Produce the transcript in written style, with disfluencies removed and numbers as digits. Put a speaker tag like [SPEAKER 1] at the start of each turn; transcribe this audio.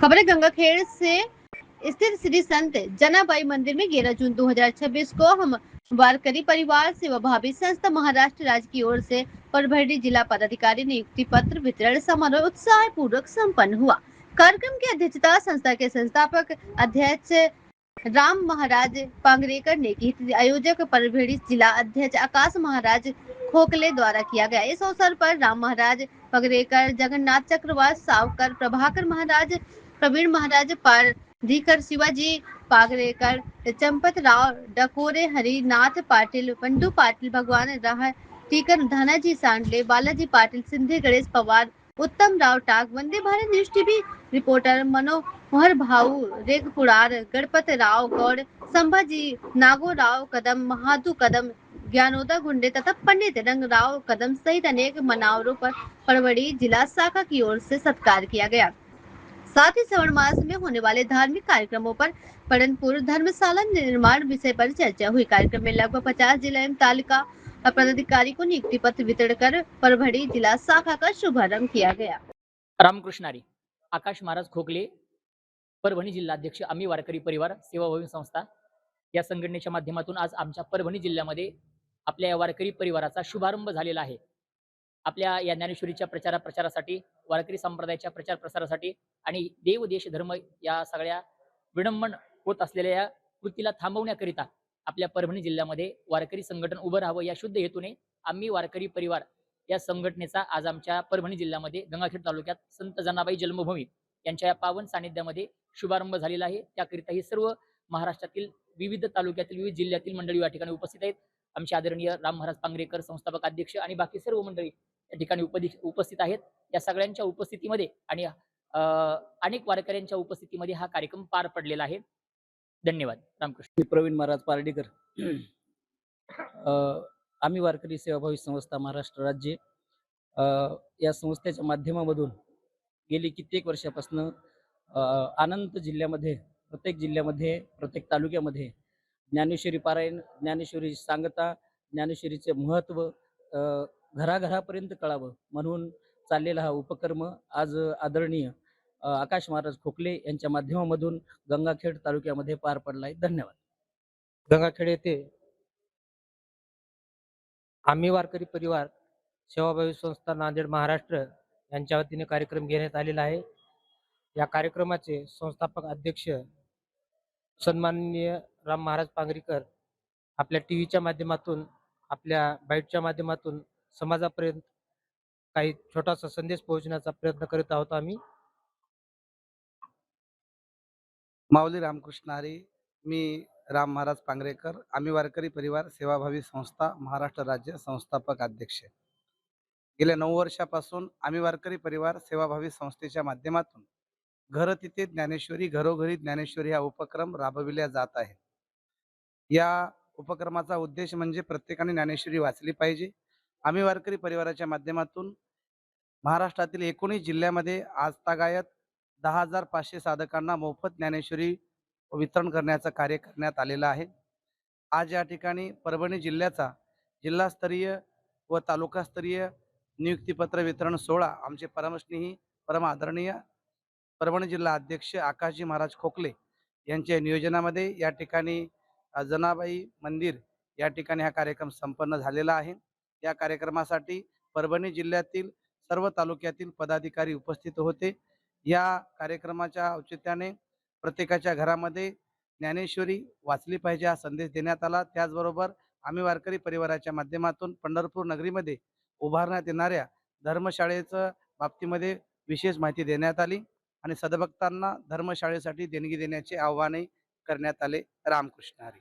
[SPEAKER 1] खबर है गंगाखेड़ से स्थित श्री संत जनाबाई मंदिर में 11 जून 2026 को हम वारकरी परिवार सेवा भावी संस्था महाराष्ट्र राज्य की ओर से परभणी जिला पदाधिकारी नियुक्ति पत्र वितरण समारोह उत्साह पूर्वक संपन्न हुआ। कार्यक्रम की अध्यक्षता संस्था के संस्थापक अध्यक्ष राम महाराज पांगरेकर ने की। आयोजक परभणी जिला अध्यक्ष आकाश महाराज खोखले द्वारा किया गया। इस अवसर पर राम महाराज पांगरेकर, जगन्नाथ चक्रवात सावकर, प्रभाकर महाराज, प्रवीण महाराज पारधीकर, शिवाजी पागरेकर, चंपत राव डकोरे, हरिनाथ पाटिल, पंडू पाटिल, भगवान राह टीकर, धनाजी सांडले, बालाजी पाटिल, सिंधे गणेश पवार, उत्तम राव टाक, Vande Bharat news TV reporter Manohar भाऊ रेगपुरार, गणपत राव गौड़, संभाजी नागोराव कदम, महादू कदम, ज्ञानोदा गुंडे तथा पंडित रंगराव कदम सहित अनेक मनावरों पर परभणी जिला शाखा की ओर से सत्कार किया गया। साथ ही श्रावण मास में होने वाले धार्मिक कार्यक्रमों पर पड़नपुर धर्मशाला निर्माण विषय पर चर्चा हुई। कार्यक्रम में लगभग 50 जिला एवं तालुका पदाधिकारी को नियुक्ति पत्र वितरण कर परभणी जिला शाखा का शुभारंभ किया गया।
[SPEAKER 2] रामकृष्णारी आकाश महाराज खोखले, परभणी जिल्हाध्यक्ष, आम्ही वारकरी परिवार सेवाभावी संस्था या संघटनेच्या माध्यमातून आज आमच्या परभणी जिल्ह्यामध्ये आपल्या या वारकरी परिवाराचा शुभारंभ झालेला आहे। आपल्या या ज्ञानेश्वरीच्या प्रचारासाठी, वारकरी संप्रदायाच्या प्रचार प्रसारासाठी आणि देव देश धर्म या सगळ्या विडंबन होत असलेल्या या कृतीला थांबवण्याकरिता आपल्या परभणी जिल्ह्यामध्ये वारकरी संघटन उभं राहावं या शुद्ध हेतूने आम्ही वारकरी परिवार या संघटनेचा आज आमच्या परभणी जिल्ह्यामध्ये गंगाखेड तालुक्यात संत जनाबाई जन्मभूमी यांच्या या पावन सानिध्यामध्ये शुभारंभ झालेला आहे। त्याकरिता ही सर्व महाराष्ट्रातील विविध तालुक्यातील, विविध जिल्ह्यातील मंडळी या ठिकाणी उपस्थित आहेत। आमचे आदरणीय राम महाराज पांगरेकर, संस्थापक अध्यक्ष आणि बाकी सर्व मंडळी या ठिकाणी उपस्थित आहेत। या सगळ्यांच्या उपस्थितीमध्ये आणि अनेक वारकऱ्यांच्या उपस्थितीमध्ये हा कार्यक्रम पार पडलेला आहे। धन्यवाद। रामकृष्ण।
[SPEAKER 3] प्रवीण महाराज पारडीकर, आम्ही वारकरी सेवाभावी संस्था महाराष्ट्र राज्य या संस्थेच्या माध्यमामधून गेली कित्येक वर्षापासून अनंत जिल्ह्यामध्ये, प्रत्येक जिल्ह्यामध्ये, प्रत्येक तालुक्यामध्ये ज्ञानेश्वरी पारायण, ज्ञानेश्वरी सांगता, ज्ञानेश्वरीचे महत्त्व घराघरापर्यंत कळावं म्हणून चाललेला हा उपक्रम आज आदरणीय आकाश महाराज खोखले यांच्या माध्यमामधून गंगाखेड तालुक्यामध्ये पार पडला आहे। धन्यवाद।
[SPEAKER 4] गंगाखेड येथे आम्ही वारकरी परिवार सेवाभावी संस्था नांदेड महाराष्ट्र यांच्या वतीने कार्यक्रम घेण्यात आलेला आहे। या कार्यक्रमाचे संस्थापक अध्यक्ष सन्माननीय राम महाराज पांगरीकर आपल्या टीव्हीच्या माध्यमातून, आपल्या बाईटच्या माध्यमातून समाजापर्यंत काही छोटासा संदेश पोहोचण्याचा प्रयत्न करत आहोत। आम्ही
[SPEAKER 5] माऊली रामकृष्ण हरी, मी राम महाराज पांगरेकर, आम्ही वारकरी परिवार सेवाभावी संस्था महाराष्ट्र राज्य संस्थापक अध्यक्ष। गेल्या 9 वर्षापासून आम्ही वारकरी परिवार सेवाभावी संस्थेच्या माध्यमातून घर तिथे ज्ञानेश्वरी, घरोघरी ज्ञानेश्वरी हा उपक्रम राबविला जात आहे। या उपक्रमाचा उद्देश म्हणजे प्रत्येकाने ज्ञानेश्वरी वाचली पाहिजे। आम्ही वारकरी परिवाराच्या माध्यमातून महाराष्ट्रातील 19 जिल्ह्यामध्ये आजतागायत 10,500 साधकांना मोफत ज्ञानेश्वरी वितरण करण्याचं कार्य करण्यात आलेलं आहे। आज या ठिकाणी परभणी जिल्ह्याचा जिल्हास्तरीय व तालुकास्तरीय नियुक्तीपत्र वितरण सोहळा आमचे परमस्नेही, परम आदरणीय परभणी जिल्हा अध्यक्ष आकाशजी महाराज खोखले यांच्या नियोजनामध्ये या ठिकाणी जनाबाई मंदिर या ठिकाणी हा कार्यक्रम संपन्न झालेला आहे। या कार्यक्रमासाठी परभणी जिल्ह्यातील सर्व तालुक्यातील पदाधिकारी उपस्थित होते। या कार्यक्रमाच्या औचित्याने प्रत्येकाच्या घरामध्ये ज्ञानेश्वरी वाचली पाहिजे हा संदेश देण्यात आला। त्याचबरोबर आम्ही वारकरी परिवाराच्या माध्यमातून पंढरपूर नगरीमध्ये उभारण्यात येणाऱ्या धर्मशाळेच्या बाबतीमध्ये विशेष माहिती देण्यात आली आणि सद्भक्तांना धर्मशाळेसाठी देणगी देण्याचे आवाहनही करण्यात आले। रामकृष्ण हरी।